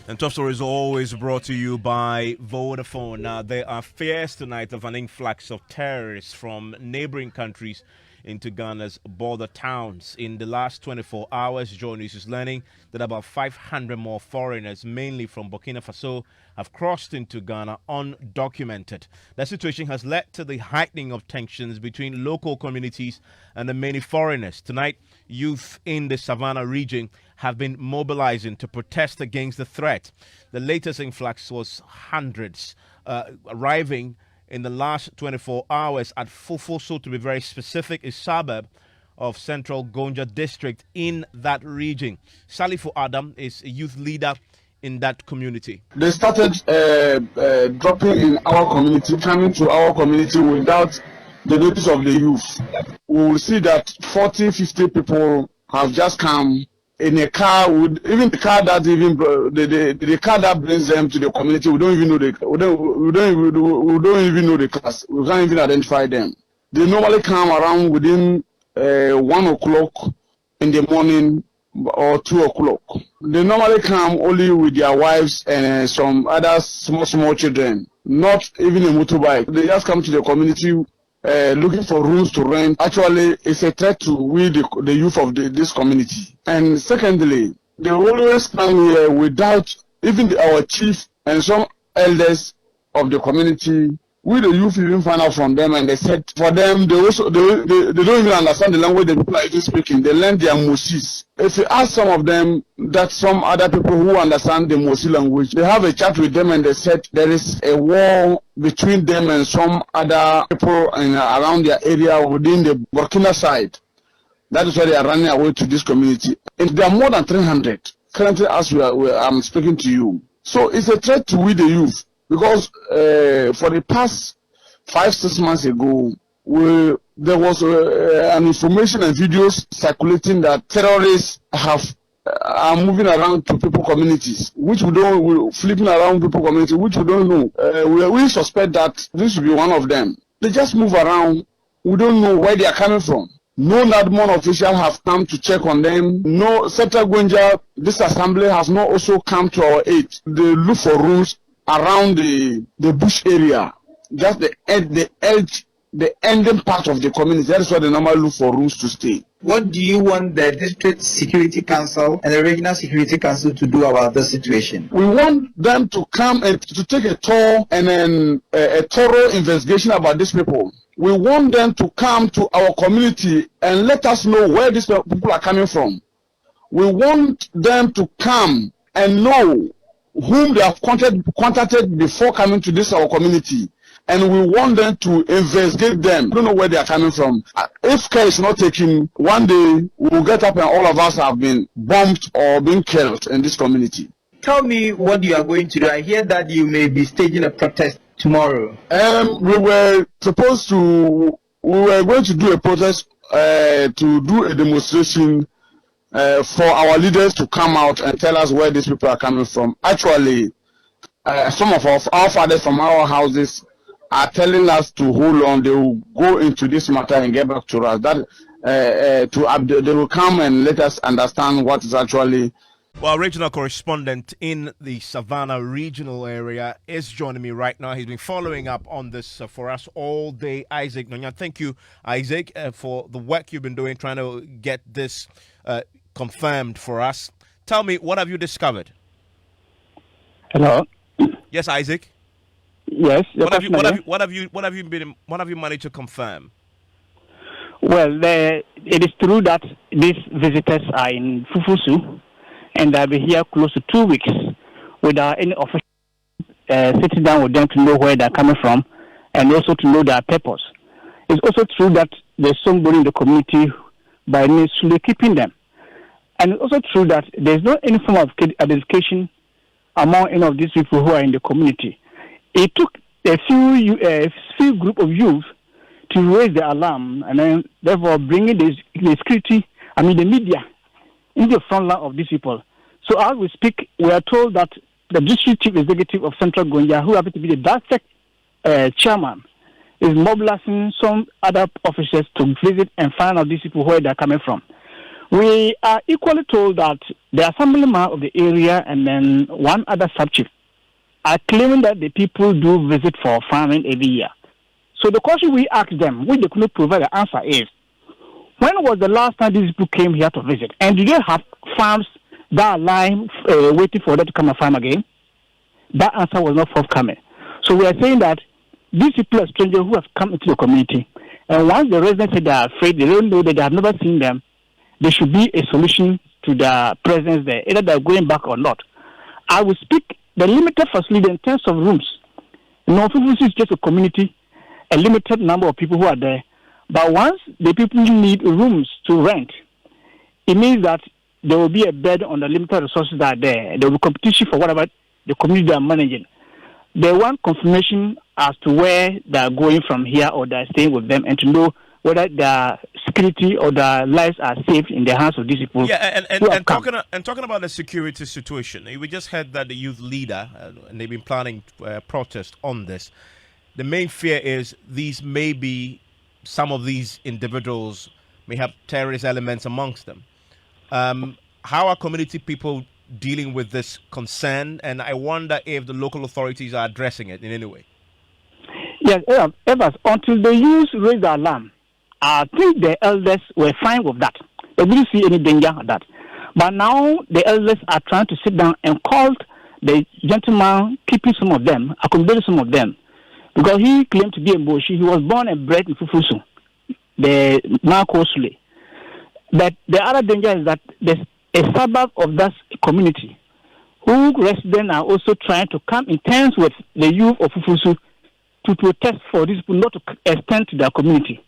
And top stories are always brought to you by Vodafone. Now, there are fears tonight of an influx of terrorists from neighboring countries into Ghana's border towns. In the last 24 hours, Joy News is learning that about 500 more foreigners, mainly from Burkina Faso, have crossed into Ghana undocumented. The situation has led to the heightening of tensions between local communities and the many foreigners. Tonight, youth in the Savannah region have been mobilizing to protest against the threat. The latest influx was hundreds arriving in the last 24 hours at Fufuso, to be very specific, a suburb of Central Gonja district in that region. Salifu Adam is a youth leader in that community. They started dropping in our community, coming to our community without the notice of the youth. We will see that 40, 50 people have just come in a car. Even the car that the car that brings them to the community, we don't even know we don't even know the class. We can't even identify them. They normally come around within 1 o'clock in the morning or 2 o'clock. They normally come only with their wives and some other small children, not even a motorbike. They just come to the community looking for rooms to rent. Actually, it's a threat to we, the youth of this community. And secondly, they always come here without even our chief and some elders of the community. We, the youth, even find out from them, and they said for them, they don't even understand the language the people are even speaking. They learn their Mosis. If you ask some of them, that some other people who understand the Mosi language, they have a chat with them, and they said there is a war between them and some other people around their area within the Burkina side. That is why they are running away to this community. And there are more than 300 currently as I'm speaking to you. So it's a threat to we, the youth. Because for the past 5-6 months ago, there was an information and videos circulating that terrorists are moving around to people communities, flipping around people communities, which we don't know. We suspect that this will be one of them. They just move around. We don't know where they are coming from. No NADMON official have come to check on them. No Central Gonja, this assembly has not also come to our aid. They look for rules around the bush area, just the edge, the ending part of the community. That is why they normally look for rooms to stay. What do you want the District Security Council and the Regional Security Council to do about the situation? We want them to come and to take a tour and then a thorough investigation about these people. We want them to come to our community and let us know where these people are coming from. We want them to come and know whom they have contacted before coming to this our community, and we want them to investigate them. We don't know where they are coming from. If care is not taken, one day we will get up and all of us have been bombed or been killed in this community. Tell me what you are going to do. I hear that you may be staging a protest tomorrow. We were going to do a protest, to do a demonstration for our leaders to come out and tell us where these people are coming from. Actually, some of our fathers from our houses are telling us to hold on. They will go into this matter and get back to us. They will come and let us understand what is actually. Well, regional correspondent in the Savannah regional area is joining me right now. He's been following up on this for us all day. Isaac Nonya. Thank you, Isaac, for the work you've been doing trying to get this confirmed for us. Tell me, what have you discovered? Hello. Yes, Isaac. Yes. What have you managed to confirm? Well, it is true that these visitors are in Fufusu, and they'll be here close to 2 weeks without any official sitting down with them to know where they're coming from and also to know their purpose. It's also true that there's somebody in the community by necessarily keeping them. And it's also true that there's not any form of identification among any of these people who are in the community. It took a few group of youth to raise the alarm and then therefore bringing the media into the front line of these people. So as we speak, we are told that the district chief executive of Central Gonja, who happens to be the DASEC chairman, is mobilizing some other officers to visit and find out these people where they're coming from. We are equally told that the assemblyman of the area and then one other sub-chief are claiming that the people do visit for farming every year. So the question we asked them, which they couldn't provide the answer is, when was the last time these people came here to visit? And do they have farms that are lying, waiting for them to come and farm again? That answer was not forthcoming. So we are saying that these people are strangers who have come into the community. And once the residents say they are afraid, they don't know that they have never seen them, there should be a solution to their presence there, either they're going back or not. I will speak the limited facility in terms of rooms. Fufusu is just a community, a limited number of people who are there. But once the people need rooms to rent, it means that there will be a burden on the limited resources that are there. There will be competition for whatever the community they are managing. They want confirmation as to where they are going from here or they are staying with them, and to know whether their security or their lives are safe in the hands of these people. Yeah, and talking about the security situation, we just heard that the youth leader, and they've been planning protest on this. The main fear is some of these individuals may have terrorist elements amongst them. How are community people dealing with this concern? And I wonder if the local authorities are addressing it in any way. Yes, Evans, until the youth raised the alarm, I think the elders were fine with that. They didn't see any danger at that. But now the elders are trying to sit down and call the gentleman keeping some of them, accommodating some of them. Because he claimed to be a Mboshi. He was born and bred in Fufusu, the Nakosule. But the other danger is that there's a suburb of that community who residents are also trying to come in terms with the youth of Fufusu to protest for these people not to extend to their community.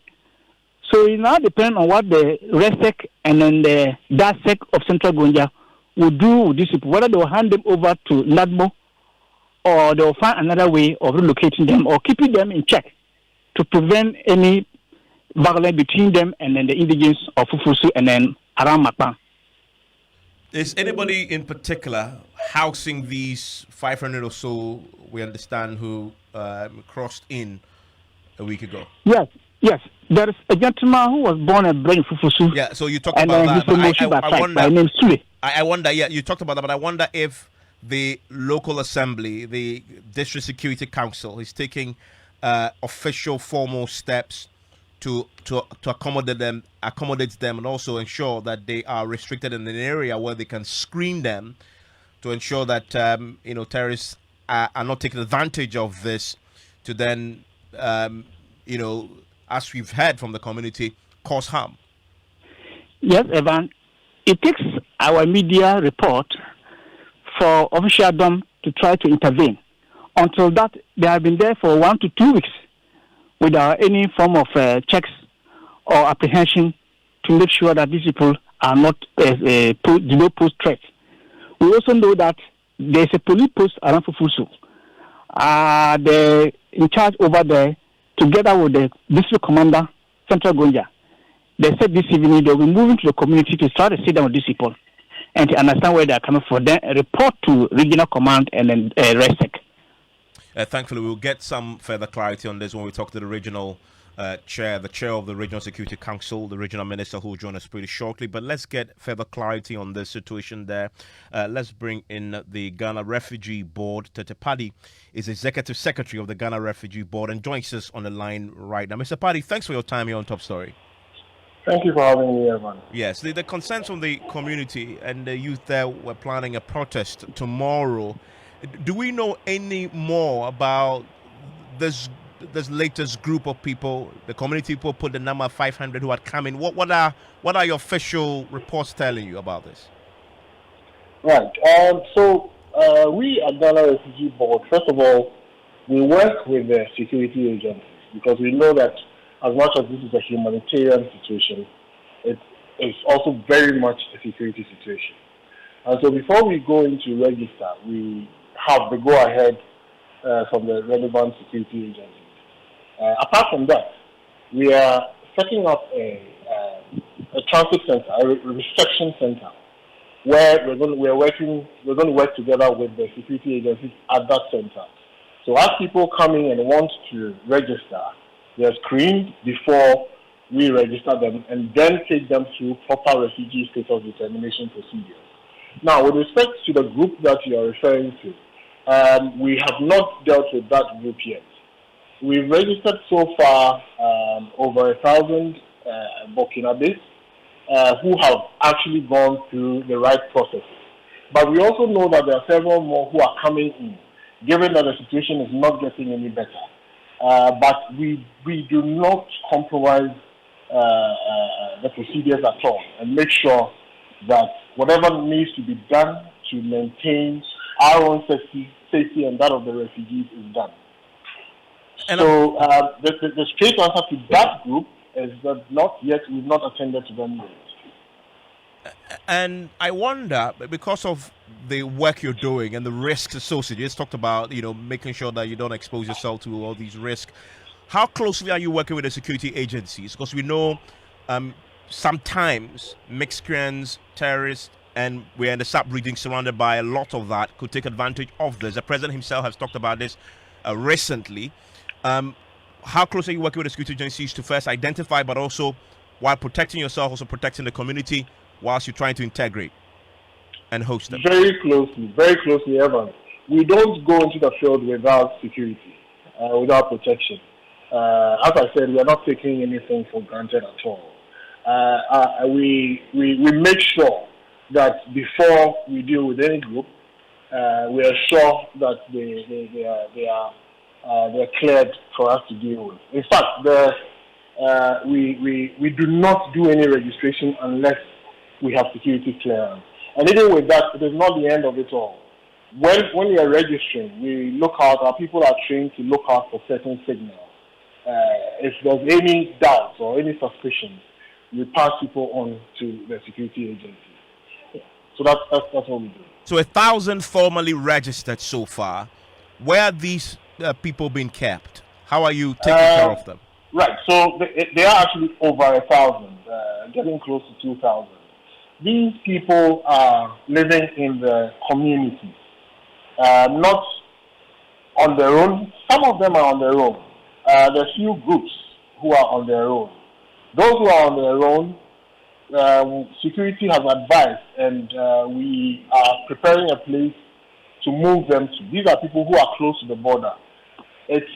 So it now depends on what the RESEC and then the DASEC of Central Gonja will do with these people, whether they will hand them over to NADMO or they will find another way of relocating them or keeping them in check to prevent any violence between them and then the indigenous of Fufusu and then around Makpan. Is anybody in particular housing these 500 or so, we understand, who crossed in a week ago? Yes. There is a gentleman who was born and bred in Fufusu. Yeah, so you talked about that. I name Sule. I wonder, you talked about that, but I wonder if the local assembly, the District Security Council, is taking official, formal steps to accommodate them, and also ensure that they are restricted in an area where they can screen them to ensure that terrorists are not taking advantage of this to then as we've heard from the community, cause harm. Yes, Evan. It takes our media report for officialdom to try to intervene. Until that, they have been there for 1 to 2 weeks without any form of checks or apprehension to make sure that these people are not do not pose threats. We also know that there's a police post around Fufusu. They're in charge over there, together with the district commander, Central Gonja. They said this evening they'll be moving to the community to try to sit down with these people and to understand where they're coming from, then report to regional command and then RESEC. Thankfully, we'll get some further clarity on this when we talk to the regional chair, the chair of the Regional Security Council, the regional minister, who will join us pretty shortly. But let's get further clarity on the situation there. Let's bring in the Ghana Refugee Board. Tete Paddy is Executive Secretary of the Ghana Refugee Board and joins us on the line right now. Mr. Paddy, thanks for your time here on Top Story. Thank you for having me, Evan. Yes, the concerns from the community and the youth there were planning a protest tomorrow. Do we know any more about this latest group of people? The community people put the number 500 who had come in. What are your official reports telling you about this? Right. So we at Ghana Refugee Board, first of all, we work with the security agencies because we know that as much as this is a humanitarian situation, it is also very much a security situation. And so before we go into register, we have the go-ahead from the relevant security agencies. Apart from that, we are setting up a transit center, a reception center, where we're going to work together with the security agencies at that center. So as people come in and want to register, they are screened before we register them, and then take them through proper refugee status determination procedures. Now, with respect to the group that you are referring to, we have not dealt with that group yet. We've registered so far over 1,000 Burkinabes who have actually gone through the right processes. But we also know that there are several more who are coming in, given that the situation is not getting any better. But we do not compromise the procedures at all, and make sure that whatever needs to be done to maintain our own safety and that of the refugees is done. And so the straight answer to that group is that not yet, we've not attended to them yet. And I wonder, because of the work you're doing and the risks associated, you just talked about, making sure that you don't expose yourself to all these risks. How closely are you working with the security agencies? Because we know sometimes miscreants, terrorists, and we're in the sub-region surrounded by a lot of that, could take advantage of this. The president himself has talked about this recently. How close are you working with the security agencies to first identify, but also, while protecting yourself, also protecting the community, whilst you're trying to integrate and host them? Very closely, Evans. We don't go into the field without security, without protection. As I said, we are not taking anything for granted at all. We make sure that before we deal with any group, we are sure that they are cleared for us to deal with. In fact, we do not do any registration unless we have security clearance. And even with that, it is not the end of it all. When we are registering, we look out, our people are trained to look out for certain signals. If there's any doubt or any suspicion, we pass people on to the security agencies. So that's what we do. So 1,000 formally registered so far. Where are these people being kept? How are you taking care of them? Right, so they are actually over 1,000, getting close to 2,000. These people are living in the communities, not on their own. Some of them are on their own. There are few groups who are on their own. Those who are on their own, security has advised, and we are preparing a place to move them to. These are people who are close to the border. It's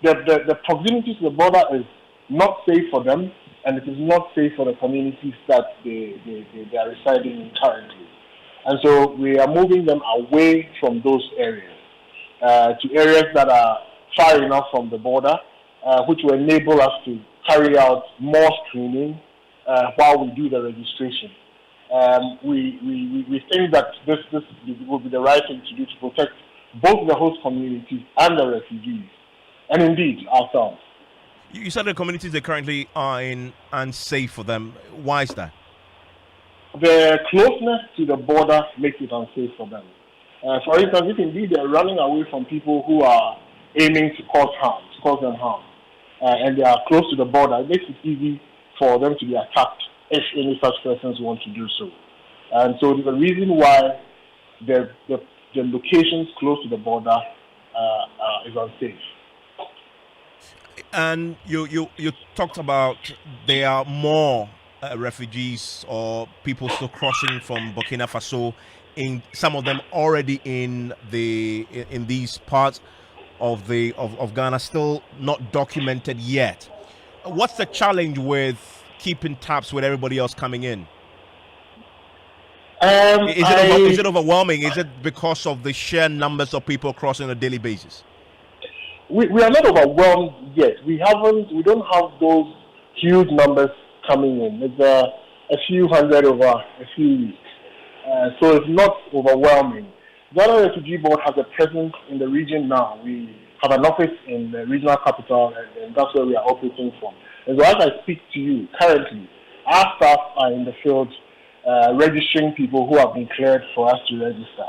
the proximity to the border is not safe for them, and it is not safe for the communities that they are residing in currently. And so we are moving them away from those areas to areas that are far enough from the border, which will enable us to carry out more screening while we do the registration. We think that this will be the right thing to do to protect both the host communities and the refugees, and indeed ourselves. You said the communities they currently are in unsafe for them. Why is that? The closeness to the border makes it unsafe for them. For instance, if indeed they're running away from people who are aiming to cause them harm, and they are close to the border, it makes it easy for them to be attacked if any such persons want to do so. And so the reason why the locations close to the border is unsafe. And you talked about there are more refugees or people still crossing from Burkina Faso, in some of them already in these parts of Ghana, still not documented yet. What's the challenge with keeping tabs with everybody else coming in? Is it overwhelming? Is it because of the sheer numbers of people crossing on a daily basis? We are not overwhelmed yet. We don't have those huge numbers coming in. It's a few hundred over a few weeks. So it's not overwhelming. Ghana Refugee Board has a presence in the region now. We have an office in the regional capital, and that's where we are operating from. And so as I speak to you, currently, our staff are in the field registering people who have been cleared for us to register.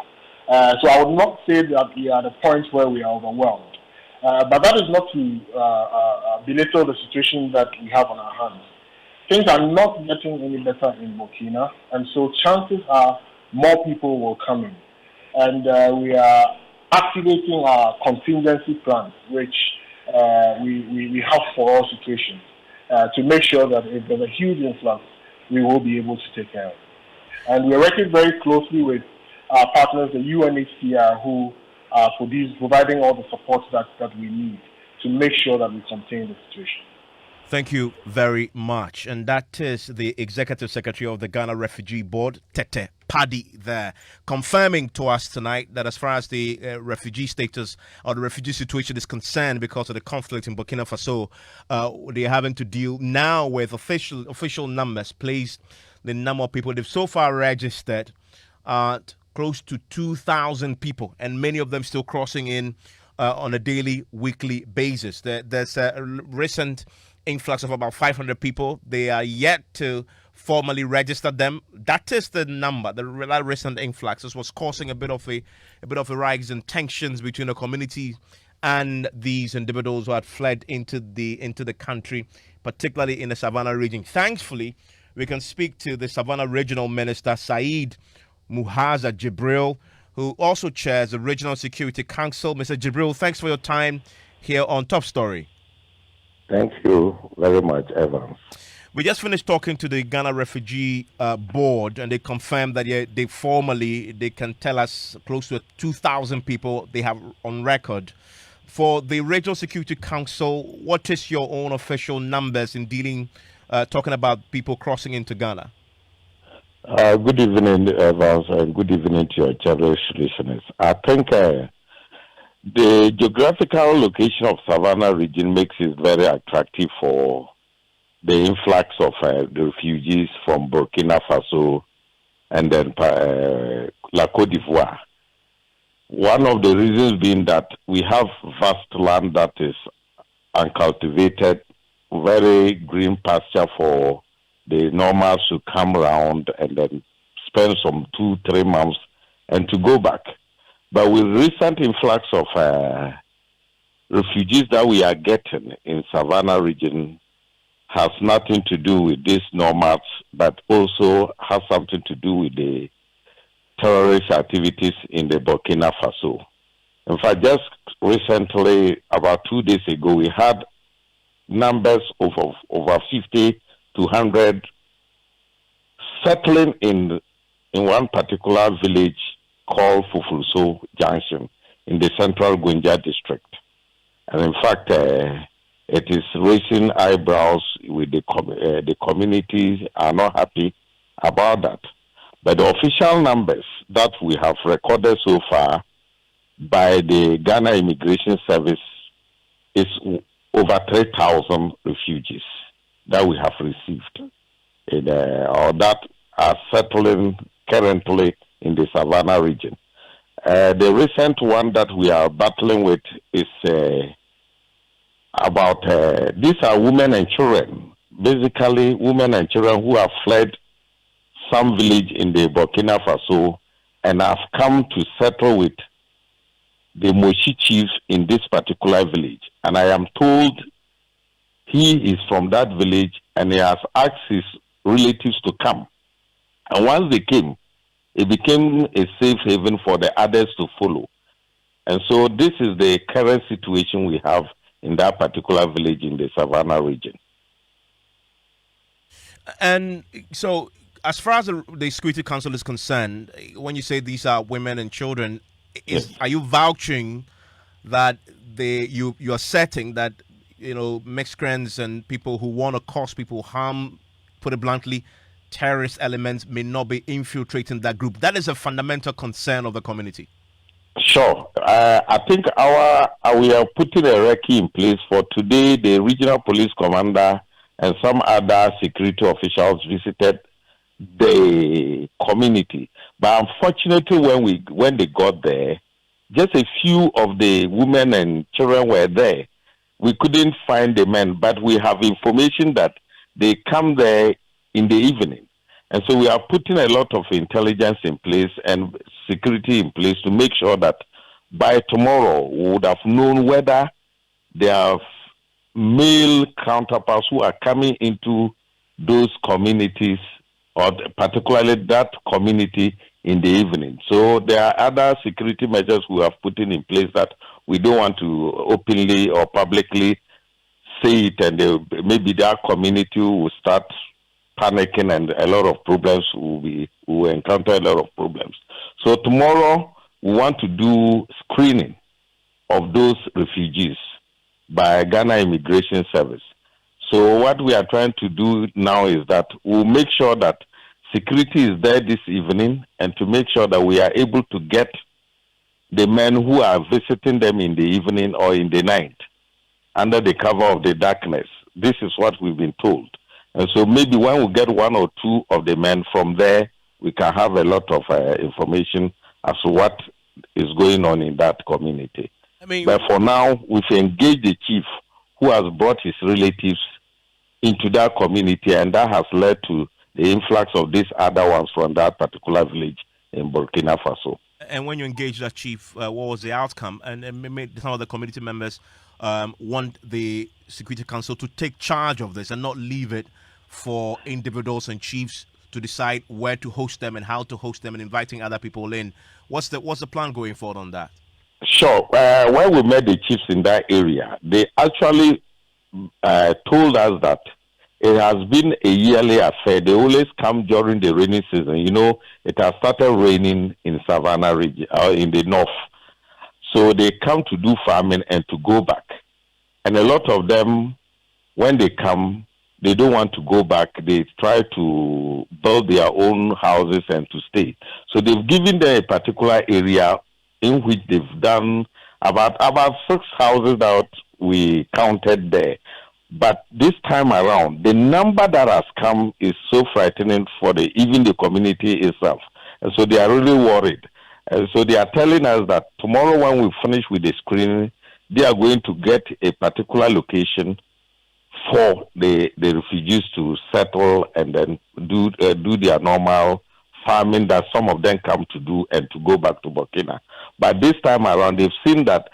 So I would not say that we are at a point where we are overwhelmed. But that is not to belittle the situation that we have on our hands. Things are not getting any better in Burkina, and so chances are more people will come in. And we are activating our contingency plans, which we have for all situations. to make sure that if there's a huge influx, we will be able to take care of it. And we're working very closely with our partners, the UNHCR, who are providing all the support that we need to make sure that we contain the situation. Thank you very much. And that is the Executive Secretary of the Ghana Refugee Board, Tete Paddy, there, confirming to us tonight that as far as the refugee status or the refugee situation is concerned, because of the conflict in Burkina Faso, they're having to deal now with official numbers, placed the number of people they've so far registered close to 2,000 people, and many of them still crossing in on a daily, weekly basis. There's a recent influx of about 500 people. They are yet to formally register them. That is the number. The recent influx. This was causing a bit of a rise in tensions between the community and these individuals who had fled into the country, particularly in the Savannah region. Thankfully, we can speak to the Savannah Regional Minister, Said Muhaza Jibril, who also chairs the Regional Security Council. Mr. Jibril, thanks for your time here on Top Story. Thank you very much, Evans. We just finished talking to the Ghana Refugee Board, and they confirmed that they can tell us close to 2,000 people they have on record. For the Regional Security Council, what is your own official numbers in talking about people crossing into Ghana? Good evening, Evans, and good evening to your cherished listeners. I think the geographical location of Savannah region makes it very attractive for the influx of the refugees from Burkina Faso and then La Côte d'Ivoire. One of the reasons being that we have vast land that is uncultivated, very green pasture for the normals to come around and then spend some 2-3 months and to go back. But with recent influx of refugees that we are getting in Savannah region has nothing to do with these nomads, but also has something to do with the terrorist activities in the Burkina Faso. In fact, just recently, about 2 days ago, we had numbers of over 50 to 100 settling in one particular village called Fufulso Junction in the central Gunja district. And in fact, it is raising eyebrows with the communities are not happy about that. But the official numbers that we have recorded so far by the Ghana Immigration Service is over 3,000 refugees that we have received or that are settling currently in the Savannah region. The recent one that we are battling with is about, these are women and children, basically women and children who have fled some village in the Burkina Faso and have come to settle with the Moshi chief in this particular village. And I am told he is from that village and he has asked his relatives to come. And once they came, it became a safe haven for the others to follow. And so this is the current situation we have in that particular village in the Savannah region. And so, as far as the Security Council is concerned, when you say these are women and children, Yes. Are you vouching that you are setting that, you know, Mexicans and people who want to cause people harm, put it bluntly, terrorist elements may not be infiltrating that group? That is a fundamental concern of the community. Sure. I think we are putting a recce in place for today. The regional police commander and some other security officials visited the community. But unfortunately, when they got there, just a few of the women and children were there. We couldn't find the men, but we have information that they come there in the evening. And so we are putting a lot of intelligence in place and security in place to make sure that by tomorrow we would have known whether there are male counterparts who are coming into those communities or particularly that community in the evening. So there are other security measures we have put in place that we don't want to openly or publicly say it, and maybe their community will start panicking, and a lot of problems will encounter a lot of problems. So tomorrow we want to do screening of those refugees by Ghana Immigration Service. So what we are trying to do now is that we'll make sure that security is there this evening, and to make sure that we are able to get the men who are visiting them in the evening or in the night under the cover of the darkness. This is what we've been told. And so maybe when we get one or two of the men from there, we can have a lot of information as to what is going on in that community. But for now, we've engaged the chief who has brought his relatives into that community, and that has led to the influx of these other ones from that particular village in Burkina Faso. And when you engage that chief, what was the outcome? And some of the community members want the Security Council to take charge of this and not leave it for individuals and chiefs to decide where to host them and how to host them and inviting other people in. What's the plan going forward on that? Sure. When we met the chiefs in that area, they actually told us that it has been a yearly affair. They always come during the rainy season. You know, it has started raining in Savannah region, in the north. So they come to do farming and to go back. And a lot of them, when they come, they don't want to go back. They try to build their own houses and to stay. So they've given them a particular area in which they've done about 6 houses that we counted there. But this time around, the number that has come is so frightening for even the community itself. And so they are really worried. And so they are telling us that tomorrow when we finish with the screening, they are going to get a particular location for the refugees to settle and then do their normal farming that some of them come to do and to go back to Burkina. But this time around, they've seen that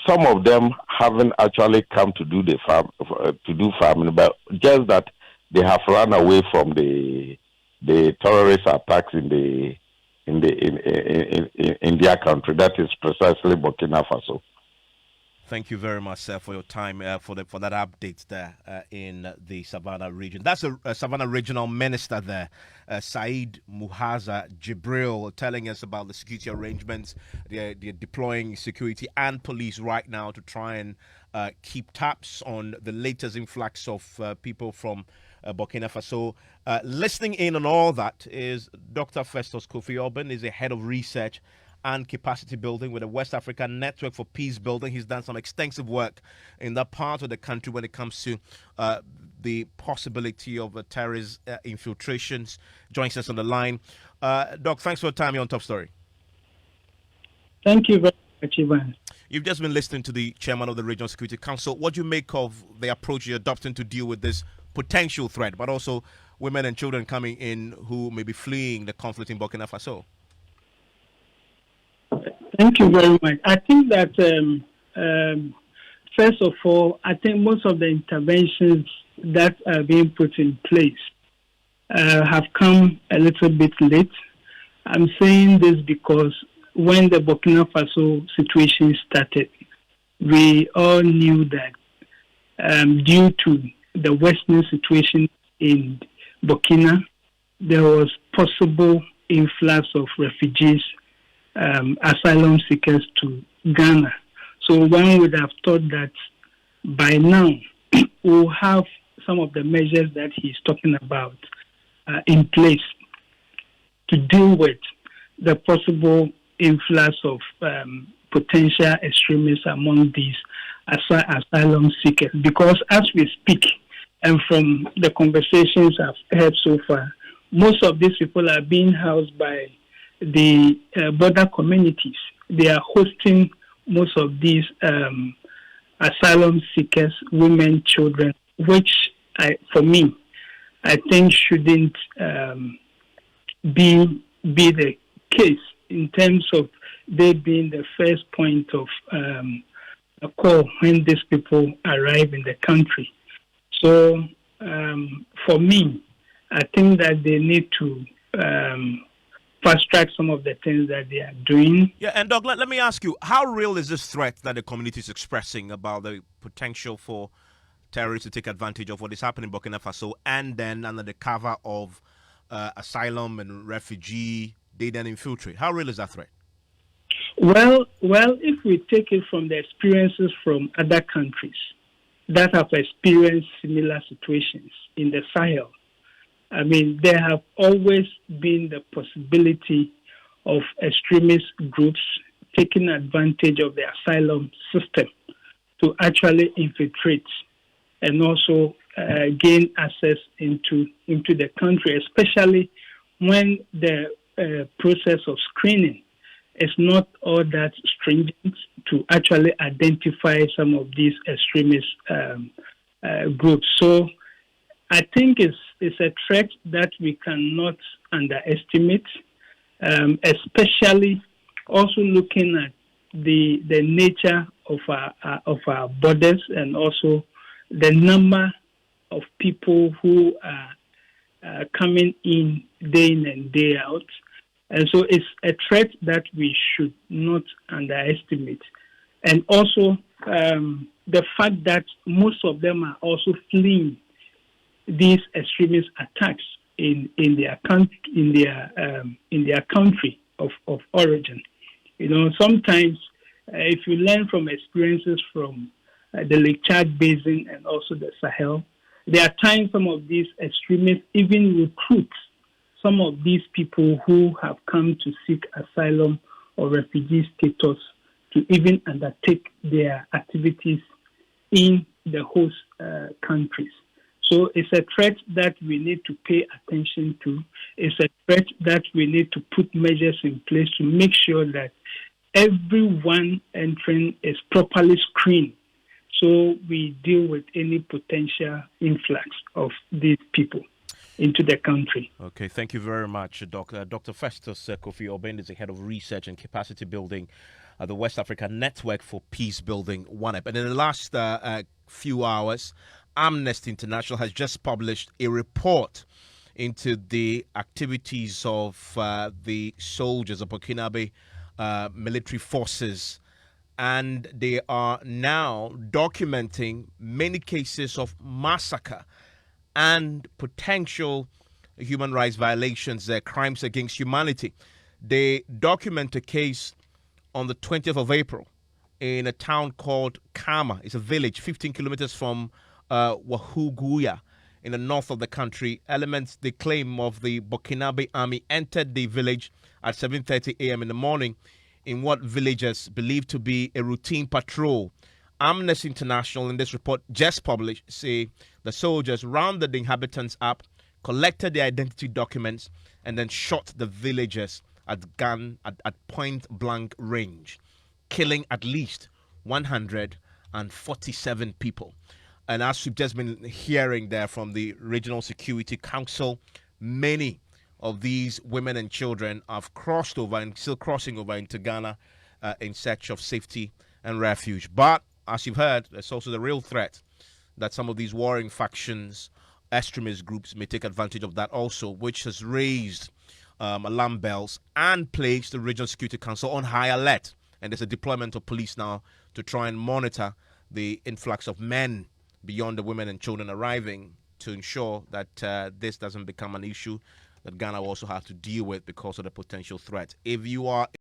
some of them haven't actually come to do farming, but just that they have run away from the terrorist attacks in their country. That is precisely Burkina Faso. Thank you very much, sir, for your time, for that update there in the Savannah region. That's a Savannah regional minister there, Said Muhaza Jibril, telling us about the security arrangements. They're deploying security and police right now to try and keep tabs on the latest influx of people from Burkina Faso. Listening in on all that is Dr. Festus Kofi Orban, is the head of research and capacity building with the West African Network for Peace Building. He's done some extensive work in that part of the country when it comes to the possibility of terrorist infiltrations. Joins us on the line. Doc, thanks for your time here on Top Story. Thank you very much, Ivan. You've just been listening to the chairman of the Regional Security Council. What do you make of the approach you're adopting to deal with this potential threat, but also women and children coming in who may be fleeing the conflict in Burkina Faso? Thank you very much. I think that, first of all, I think most of the interventions that are being put in place have come a little bit late. I'm saying this because when the Burkina Faso situation started, we all knew that due to the worsening situation in Burkina, there was possible influx of refugees, asylum seekers to Ghana. So one would have thought that by now we'll have some of the measures that he's talking about in place to deal with the possible influx of potential extremists among these asylum seekers. Because as we speak, and from the conversations I've heard so far, most of these people are being housed by the border communities. They are hosting most of these asylum seekers, women, children, which for me, I think shouldn't be the case in terms of they being the first point of a call when these people arrive in the country. So for me, I think that they need to fast track some of the things that they are doing. Yeah, and Doug, let me ask you, how real is this threat that the community is expressing about the potential for terrorists to take advantage of what is happening in Burkina Faso, and then under the cover of asylum and refugee, they then infiltrate. How real is that threat? Well, if we take it from the experiences from other countries that have experienced similar situations in the Sahel, I mean, there have always been the possibility of extremist groups taking advantage of the asylum system to actually infiltrate and also gain access into the country, especially when the process of screening is not all that stringent to actually identify some of these extremist groups. So I think it's a threat that we cannot underestimate, especially also looking at the nature of our borders and also the number of people who are coming in day in and day out. And so it's a threat that we should not underestimate. And also the fact that most of them are also fleeing these extremist attacks in their country of origin. You know, sometimes if you learn from experiences from the Lake Chad Basin and also the Sahel, there are times some of these extremists even recruit some of these people who have come to seek asylum or refugee status to even undertake their activities in the host countries. So it's a threat that we need to pay attention to. It's a threat that we need to put measures in place to make sure that everyone entering is properly screened so we deal with any potential influx of these people into the country. Okay, thank you very much, Dr. Festus Kofi Obend is the head of research and capacity building at the West Africa Network for Peace Building, WANEP. And in the last few hours, Amnesty International has just published a report into the activities of the soldiers of Burkinabe military forces, and they are now documenting many cases of massacre and potential human rights violations, crimes against humanity. They document a case on the 20th of April in a town called Kama. It's a village 15 kilometers from Wahuguya in the north of the country. Elements, they claim, of the Burkinabe army entered the village at 7:30 a.m. in the morning in what villagers believe to be a routine patrol. Amnesty International, in this report just published, say the soldiers rounded the inhabitants up, collected their identity documents, and then shot the villagers at point blank range, killing at least 147 people. And as we've just been hearing there from the Regional Security Council, many of these women and children have crossed over and still crossing over into Ghana in search of safety and refuge. But as you've heard, there's also the real threat that some of these warring factions, extremist groups, may take advantage of that also, which has raised alarm bells and placed the Regional Security Council on high alert. And there's a deployment of police now to try and monitor the influx of men beyond the women and children arriving to ensure that this doesn't become an issue that Ghana will also have to deal with because of the potential threat. If you are